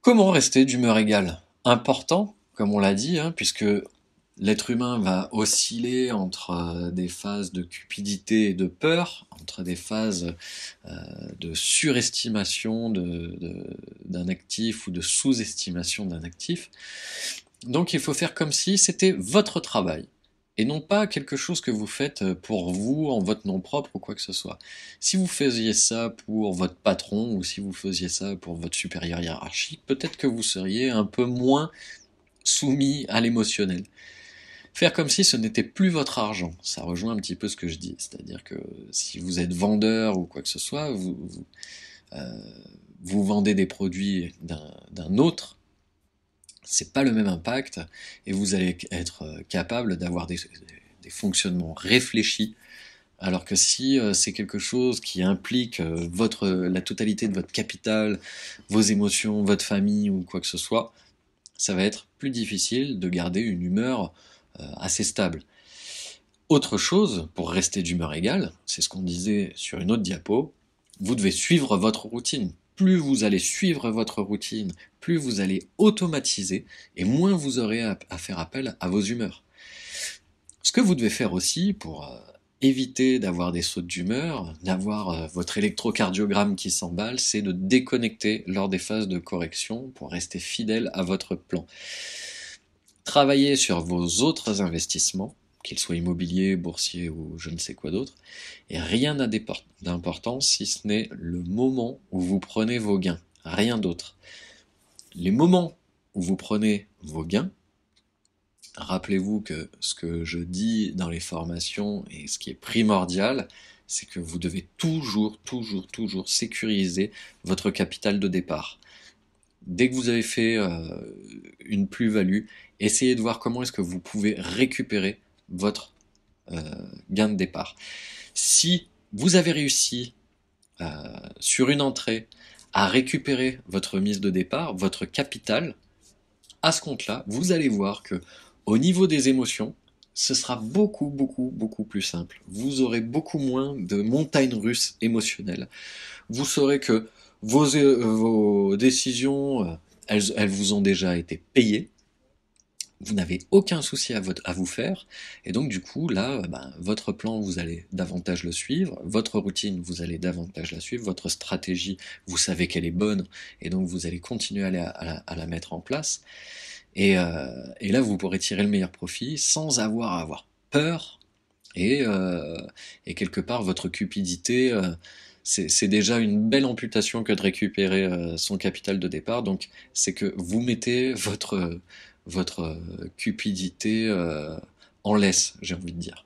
Comment rester d'humeur égale? Important, comme on l'a dit, hein, puisque l'être humain va osciller entre des phases de cupidité et de peur, entre des phases euh, de surestimation d'un actif ou de sous-estimation d'un actif. Donc il faut faire comme si c'était votre travail et non pas quelque chose que vous faites pour vous, en votre nom propre ou quoi que ce soit. Si vous faisiez ça pour votre patron ou si vous faisiez ça pour votre supérieur hiérarchique, peut-être que vous seriez un peu moins soumis à l'émotionnel. Faire comme si ce n'était plus votre argent, ça rejoint un petit peu ce que je dis. C'est-à-dire que si vous êtes vendeur ou quoi que ce soit, vous vendez des produits d'un autre, c'est pas le même impact et vous allez être capable d'avoir des fonctionnements réfléchis. Alors que si c'est quelque chose qui implique la totalité de votre capital, vos émotions, votre famille ou quoi que ce soit, ça va être plus difficile de garder une humeur assez stable. Autre chose, pour rester d'humeur égale, c'est ce qu'on disait sur une autre diapo, vous devez suivre votre routine. Plus vous allez suivre votre routine, plus vous allez automatiser, et moins vous aurez à faire appel à vos humeurs. Ce que vous devez faire aussi pour éviter d'avoir des sautes d'humeur, d'avoir votre électrocardiogramme qui s'emballe, c'est de déconnecter lors des phases de correction pour rester fidèle à votre plan. Travaillez sur vos autres investissements, qu'ils soient immobiliers, boursiers ou je ne sais quoi d'autre, et rien n'a d'importance si ce n'est le moment où vous prenez vos gains, rien d'autre. Les moments où vous prenez vos gains, rappelez-vous que ce que je dis dans les formations et ce qui est primordial, c'est que vous devez toujours sécuriser votre capital de départ. Dès que vous avez fait une plus-value, essayez de voir comment est-ce que vous pouvez récupérer votre gain de départ. Si vous avez réussi sur une entrée à récupérer votre mise de départ, votre capital, à ce compte-là, vous allez voir que au niveau des émotions, ce sera beaucoup plus simple. Vous aurez beaucoup moins de montagnes russes émotionnelles. Vous saurez que vos décisions, elles vous ont déjà été payées. Vous n'avez aucun souci à vous faire, et donc du coup là, votre plan vous allez davantage le suivre, votre routine vous allez davantage la suivre, votre stratégie vous savez qu'elle est bonne, et donc vous allez continuer à la mettre en place, et là vous pourrez tirer le meilleur profit sans avoir à avoir peur, et, euh, et quelque part votre cupidité, c'est déjà une belle amputation que de récupérer son capital de départ, donc c'est que vous mettez votre cupidité en laisse, j'ai envie de dire.